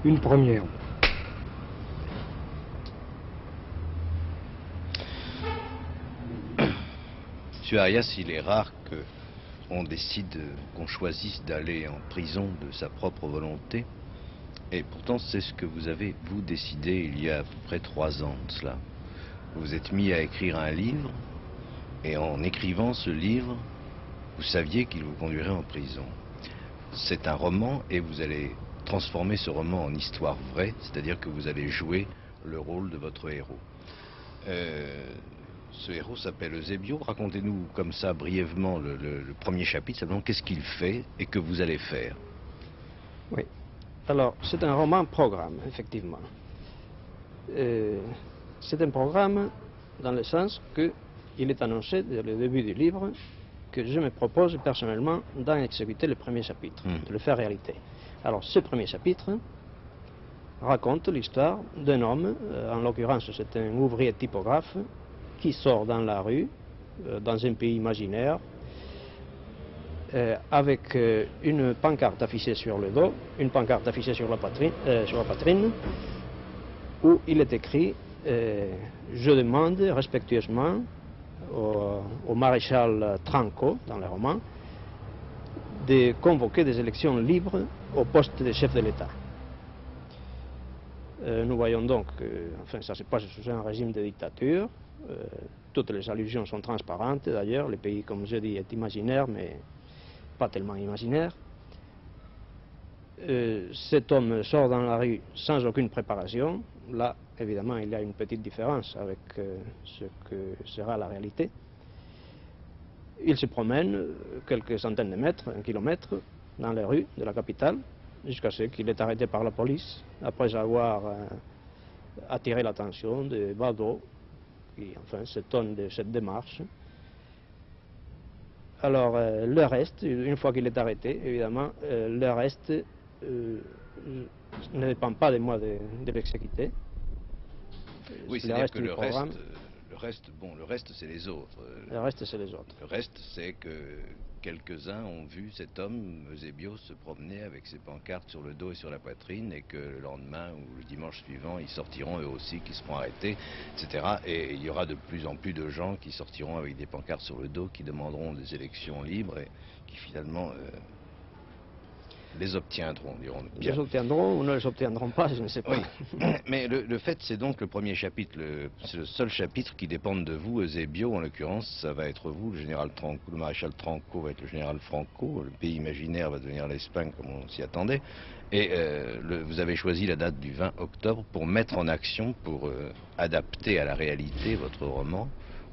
une première. Monsieur Arias, il est rare qu'on décide, qu'on choisisse d'aller en prison de sa propre volonté. Et pourtant, c'est ce que vous avez, vous, décidé il y a à peu près 3 ans de cela. Vous vous êtes mis à écrire un livre, et en écrivant ce livre, vous saviez qu'il vous conduirait en prison. C'est un roman, et vous allez transformer ce roman en histoire vraie, c'est-à-dire que vous allez jouer le rôle de votre héros. Ce héros s'appelle Eusebio. Racontez-nous comme ça brièvement le premier chapitre, simplement qu'est-ce qu'il fait et que vous allez faire. Oui. Alors, c'est un roman-programme, effectivement. C'est un programme dans le sens qu'il est annoncé dès le début du livre que je me propose personnellement d'en exécuter le premier chapitre, de le faire réalité. Alors, ce premier chapitre raconte l'histoire d'un homme, en l'occurrence c'est un ouvrier typographe, qui sort dans la rue, dans un pays imaginaire, avec une pancarte affichée sur le dos, une pancarte affichée sur la poitrine, où il est écrit « Je demande respectueusement au maréchal Tranco, dans le roman, de convoquer des élections libres au poste de chef de l'État ». Nous voyons donc que enfin, ça se passe sous un régime de dictature. Toutes les allusions sont transparentes d'ailleurs. Le pays, comme je dis, est imaginaire, mais pas tellement imaginaire. Cet homme sort dans la rue sans aucune préparation. Là, évidemment, il y a une petite différence avec ce que sera la réalité. Il se promène quelques centaines de mètres, 1 kilomètre, dans les rues de la capitale, jusqu'à ce qu'il est arrêté par la police, après avoir attiré l'attention de badauds qui, enfin, s'étonnent de cette démarche. Alors, le reste, une fois qu'il est arrêté, évidemment, le reste ne dépend pas de moi de l'exécuter. Oui, c'est-à-dire que le reste, c'est les autres. Le reste, c'est les autres. Le reste, c'est que quelques-uns ont vu cet homme, Eusebio, se promener avec ses pancartes sur le dos et sur la poitrine, et que le lendemain ou le dimanche suivant, ils sortiront eux aussi, qui seront arrêtés, etc. Et il y aura de plus en plus de gens qui sortiront avec des pancartes sur le dos, qui demanderont des élections libres et qui finalement les obtiendront, dirons-nous. Les obtiendront ou ne les obtiendront pas, je ne sais pas. Oui. Mais le fait, c'est donc le premier chapitre, c'est le seul chapitre qui dépend de vous, Eusebio, en l'occurrence, ça va être vous, le général Tranco, le maréchal Tranco va être le général Franco, le pays imaginaire va devenir l'Espagne comme on s'y attendait, et vous avez choisi la date du 20 octobre pour mettre en action, pour adapter à la réalité votre roman.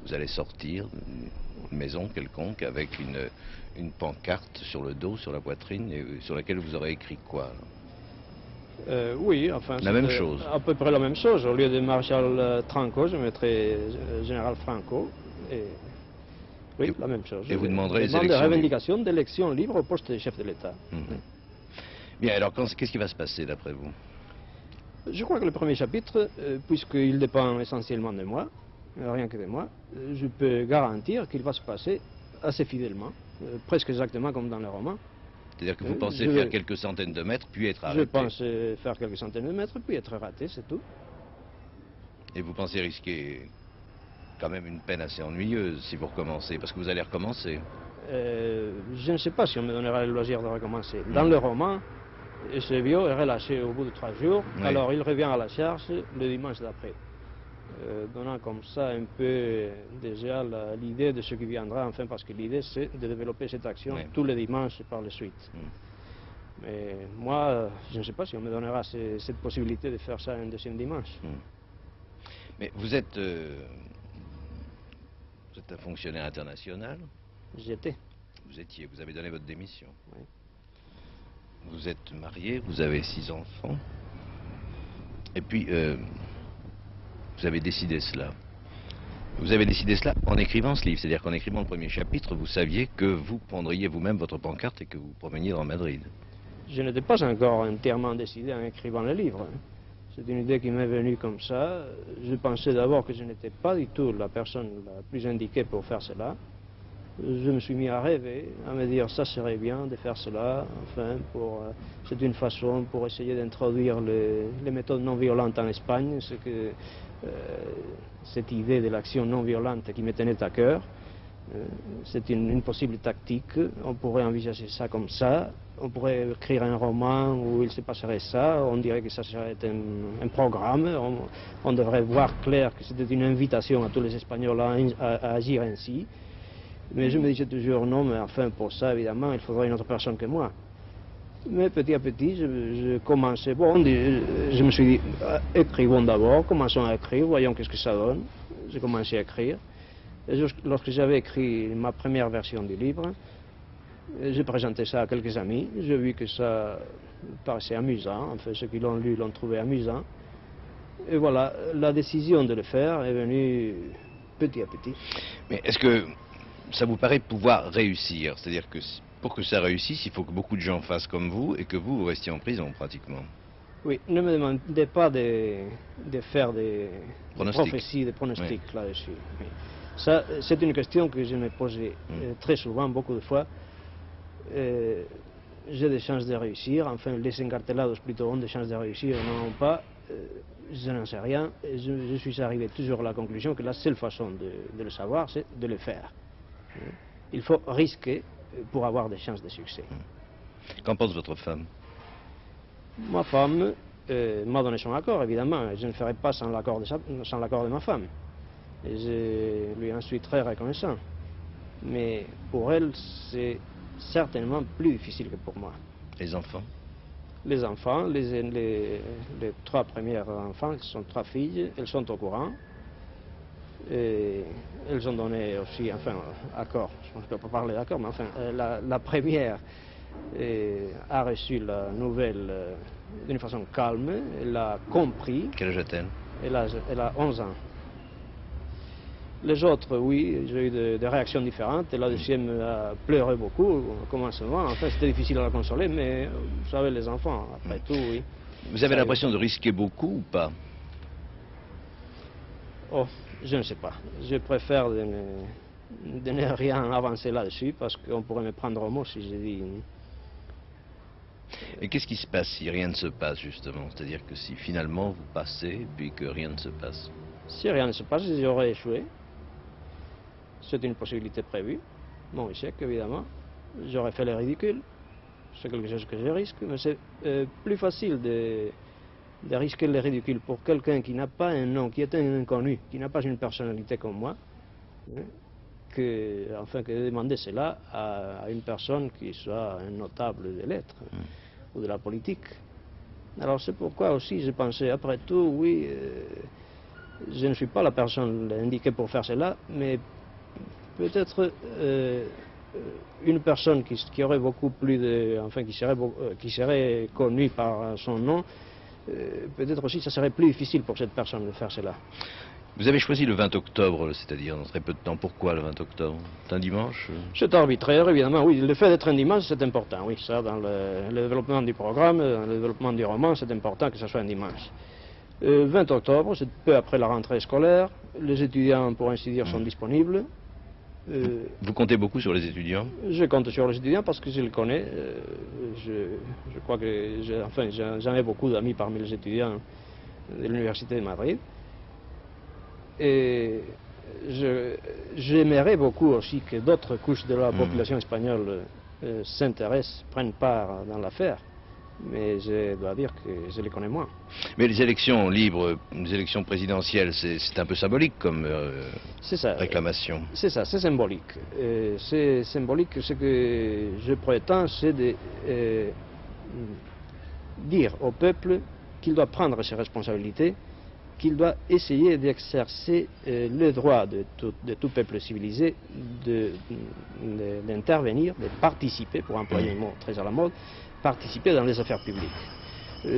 Vous allez sortir d'une maison quelconque avec une pancarte sur le dos, sur la poitrine, et sur laquelle vous aurez écrit quoi? Oui, enfin, la même chose. À peu près la même chose. Au lieu de maréchal Tranco, je mettrai général Franco. Et... Oui, la même chose. Et vous demanderez les élections revendication d'élections libres au poste de chef de l'État. Bien, alors qu'est-ce qui va se passer d'après vous? Je crois que le premier chapitre, puisqu'il dépend essentiellement de moi, rien que de moi, je peux garantir qu'il va se passer assez fidèlement, presque exactement comme dans le roman. C'est-à-dire que vous pensez faire quelques centaines de mètres, puis être arrêté? Je pense faire quelques centaines de mètres, puis être raté, c'est tout. Et vous pensez risquer quand même une peine assez ennuyeuse si vous recommencez, parce que vous allez recommencer? Je ne sais pas si on me donnera le loisir de recommencer. Dans le roman, Eusebio est relâché au bout de 3 jours, alors il revient à la charge le dimanche d'après. Donnant comme ça un peu déjà l'idée de ce qui viendra, enfin, parce que l'idée c'est de développer cette action tous les dimanches par la suite. Mais moi, je ne sais pas si on me donnera cette possibilité de faire ça un deuxième dimanche. Mais vous êtes un fonctionnaire international? J'étais. Vous étiez, vous avez donné votre démission. Oui. Vous êtes marié, vous avez 6 enfants. Et puis, vous avez décidé cela. Vous avez décidé cela en écrivant ce livre, c'est-à-dire qu'en écrivant le premier chapitre, vous saviez que vous prendriez vous-même votre pancarte et que vous promeniez dans Madrid. Je n'étais pas encore entièrement décidé en écrivant le livre. C'est une idée qui m'est venue comme ça. Je pensais d'abord que je n'étais pas du tout la personne la plus indiquée pour faire cela. je me suis mis à rêver, à me dire ça serait bien de faire cela, enfin, c'est une façon pour essayer d'introduire les méthodes non violentes en Espagne, cette idée de l'action non violente qui me tenait à cœur. C'est une possible tactique, on pourrait envisager ça comme ça, on pourrait écrire un roman où il se passerait ça, on dirait que ça serait un programme, on devrait voir clair que c'était une invitation à tous les Espagnols à agir ainsi. Mais je me disais toujours non, mais enfin pour ça évidemment il faudrait une autre personne que moi. Mais petit à petit je commençais, je me suis dit écrivons d'abord, commençons à écrire, voyons qu'est-ce que ça donne. J'ai commencé à écrire. Et lorsque j'avais écrit ma première version du livre, j'ai présenté ça à quelques amis, j'ai vu que ça paraissait amusant, enfin ceux qui l'ont lu l'ont trouvé amusant. Et voilà, la décision de le faire est venue petit à petit. Mais est-ce que ça vous paraît pouvoir réussir? C'est-à-dire que pour que ça réussisse, il faut que beaucoup de gens fassent comme vous et que vous restiez en prison pratiquement. Oui, ne me demandez pas de faire des prophéties, des pronostics là-dessus. Oui. Ça, c'est une question que je me posais très souvent, beaucoup de fois. J'ai des chances de réussir, enfin les encartelados plutôt ont des chances de réussir, non pas, je n'en sais rien. Je suis arrivé toujours à la conclusion que la seule façon de le savoir, c'est de le faire. Il faut risquer pour avoir des chances de succès. Qu'en pense votre femme? Ma femme m'a donné son accord, évidemment. Je ne ferai pas sans l'accord de ma femme. Et je lui en suis très reconnaissant. Mais pour elle, c'est certainement plus difficile que pour moi. Les enfants? Les enfants, les 3 premiers enfants, qui sont 3 filles, elles sont au courant. Et elles ont donné aussi, enfin, accord, je ne peux pas parler d'accord, mais enfin, la première a reçu la nouvelle d'une façon calme, elle a compris. Quel âge a-t-elle? Elle a 11 ans. Les autres, oui, j'ai eu des réactions différentes. Et la deuxième a pleuré beaucoup au commencement. Enfin, c'était difficile à la consoler, mais vous savez, les enfants, après tout, oui. Vous avez l'impression de risquer beaucoup ou pas? Oh, je ne sais pas. Je préfère de ne rien avancer là-dessus, parce qu'on pourrait me prendre au mot si je dis... Et qu'est-ce qui se passe si rien ne se passe, justement? C'est-à-dire que si finalement vous passez, puis que rien ne se passe? Si rien ne se passe, j'aurais échoué. C'est une possibilité prévue. Mon échec, évidemment. J'aurais fait le ridicule. C'est quelque chose que je risque, mais c'est plus facile de risquer le ridicule pour quelqu'un qui n'a pas un nom, qui est un inconnu, qui n'a pas une personnalité comme moi, que de demander cela à une personne qui soit un notable des lettres ou de la politique. Alors c'est pourquoi aussi je pensais, après tout, oui, je ne suis pas la personne indiquée pour faire cela, mais peut-être une personne qui aurait beaucoup plus de... enfin qui serait connue par son nom, peut-être aussi ça serait plus difficile pour cette personne de faire cela. Vous avez choisi le 20 octobre, c'est-à-dire dans très peu de temps. Pourquoi le 20 octobre? C'est un dimanche? C'est arbitraire, évidemment, oui. Le fait d'être un dimanche, c'est important, oui. Ça, dans le développement du programme, dans le développement du roman, c'est important que ce soit un dimanche. 20 octobre, c'est peu après la rentrée scolaire. Les étudiants, pour ainsi dire, sont disponibles. Vous comptez beaucoup sur les étudiants? Je compte sur les étudiants parce que je les connais. Je crois que j'en ai beaucoup d'amis parmi les étudiants de l'Université de Madrid. Et j'aimerais beaucoup aussi que d'autres couches de la population espagnole s'intéressent, prennent part dans l'affaire. Mais je dois dire que je les connais moins. Mais les élections libres, les élections présidentielles, c'est un peu symbolique comme réclamation. C'est ça, c'est symbolique. C'est symbolique, ce que je prétends, c'est de dire au peuple qu'il doit prendre ses responsabilités, qu'il doit essayer d'exercer le droit de tout peuple civilisé d'intervenir, de participer, pour employer un mot très à la mode, participer dans les affaires publiques.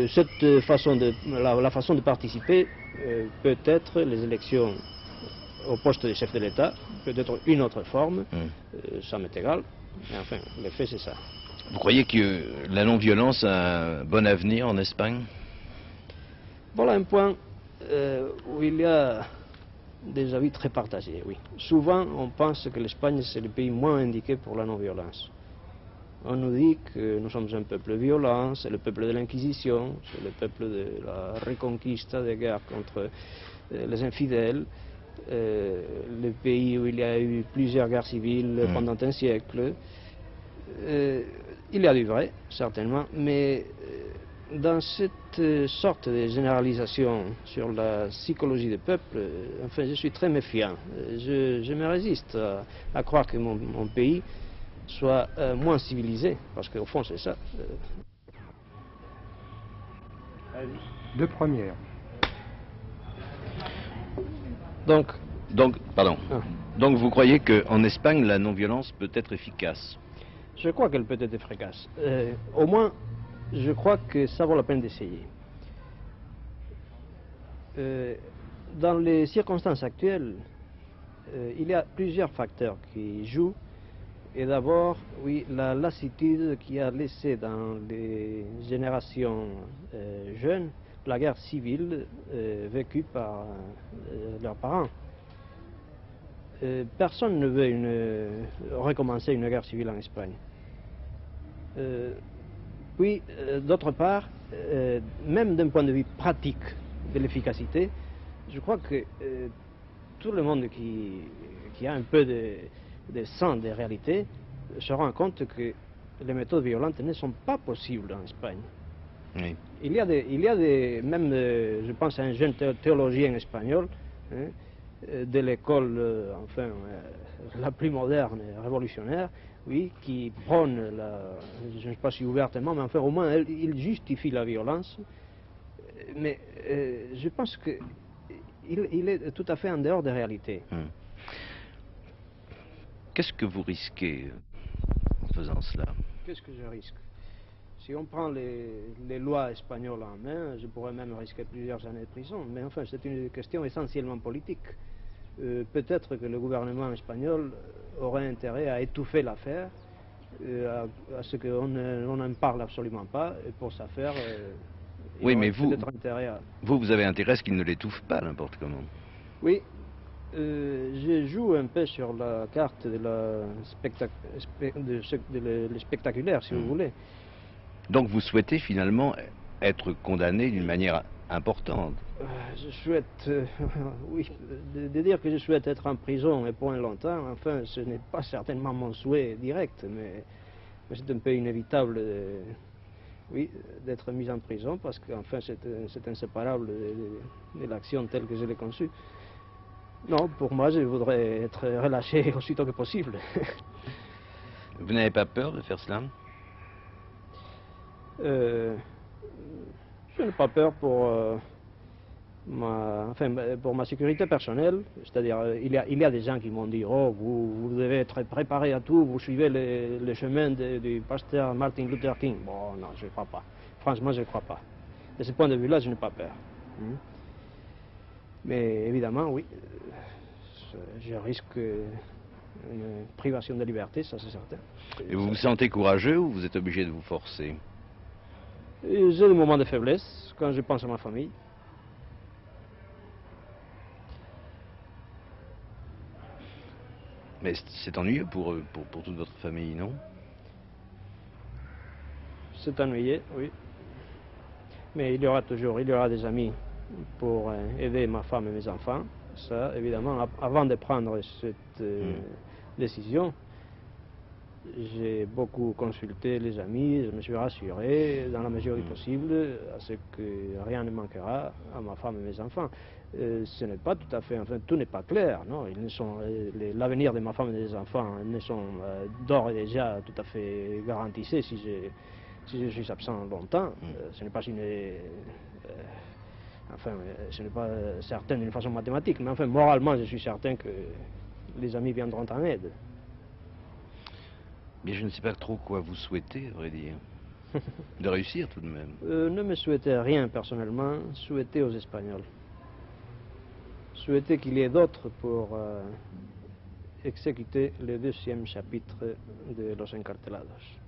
Cette façon la façon de participer peut être les élections au poste de chef de l'État, peut être une autre forme, ça m'est égal, mais enfin, le fait c'est ça. Vous croyez que la non-violence a un bon avenir en Espagne? Voilà un point où il y a des avis très partagés, oui. Souvent, on pense que l'Espagne, c'est le pays moins indiqué pour la non-violence. On nous dit que nous sommes un peuple violent, c'est le peuple de l'Inquisition, c'est le peuple de la Reconquista, des guerres contre les infidèles, le pays où il y a eu plusieurs guerres civiles pendant un siècle. Il y a du vrai, certainement, mais dans cette sorte de généralisation sur la psychologie des peuples, enfin, je suis très méfiant. Je me résiste à croire que mon pays soit moins civilisé, parce qu'au fond c'est ça. De première. Donc, pardon. Donc vous croyez qu'en Espagne, la non-violence peut être efficace? Je crois qu'elle peut être efficace. Au moins, je crois que ça vaut la peine d'essayer. Dans les circonstances actuelles, il y a plusieurs facteurs qui jouent. Et d'abord, oui, la lassitude qui a laissé dans les générations jeunes la guerre civile vécue par leurs parents. Personne ne veut recommencer une guerre civile en Espagne. Puis, d'autre part, même d'un point de vue pratique de l'efficacité, je crois que tout le monde qui a un peu de sens des réalités se rend compte que les méthodes violentes ne sont pas possibles en Espagne. Oui. Il y a même, je pense à un jeune théologien espagnol, hein, de l'école, enfin, la plus moderne et révolutionnaire, oui, qui prône, je ne sais pas si ouvertement, mais enfin, au moins, il justifie la violence. Mais je pense qu'il est tout à fait en dehors des réalités. Qu'est-ce que vous risquez en faisant cela? Qu'est-ce que je risque? Si on prend les lois espagnoles en main, je pourrais même risquer plusieurs années de prison. Mais enfin, c'est une question essentiellement politique. Peut-être que le gouvernement espagnol aurait intérêt à étouffer l'affaire, à ce qu'on n'en parle absolument pas, et pour ça faire, oui, mais vous avez intérêt à ce qu'il ne l'étouffe pas, n'importe comment. Oui, je joue un peu sur la carte de le spectaculaire, si vous voulez. Donc vous souhaitez finalement être condamné d'une manière importante? Je souhaite, oui, de dire que je souhaite être en prison et pour un longtemps, enfin, ce n'est pas certainement mon souhait direct, mais c'est un peu inévitable, oui, d'être mis en prison, parce qu'enfin, c'est inséparable de l'action telle que je l'ai conçue. Non, pour moi, je voudrais être relâché aussitôt que possible. Vous n'avez pas peur de faire cela? Je n'ai pas peur pour ma sécurité personnelle. C'est-à-dire, il y a des gens qui m'ont dit « Oh, vous devez être préparé à tout, vous suivez le chemin du pasteur Martin Luther King. » Bon, non, je ne crois pas. Franchement, je ne crois pas. De ce point de vue-là, je n'ai pas peur. Mais évidemment, oui, je risque une privation de liberté, ça c'est certain. Et vous vous sentez courageux ou vous êtes obligé de vous forcer? J'ai des moments de faiblesse quand je pense à ma famille. Mais c'est ennuyeux pour toute votre famille, non? C'est ennuyeux, oui. Mais il y aura des amis pour aider ma femme et mes enfants. Ça, évidemment, avant de prendre cette décision, j'ai beaucoup consulté les amis, je me suis rassuré, dans la mesure du possible, à ce que rien ne manquera à ma femme et mes enfants. Ce n'est pas tout à fait, enfin, tout n'est pas clair, non? L'avenir de ma femme et des enfants ne sont d'ores et déjà tout à fait garantissés si je suis absent longtemps. Ce n'est pas ce n'est pas certain d'une façon mathématique, mais enfin, moralement, je suis certain que les amis viendront en aide. Mais je ne sais pas trop quoi vous souhaitez, à vrai dire. De réussir tout de même. Ne me souhaitez rien personnellement, souhaitez aux Espagnols. Souhaitez qu'il y ait d'autres pour exécuter le 2e chapitre de Los Encarcelados.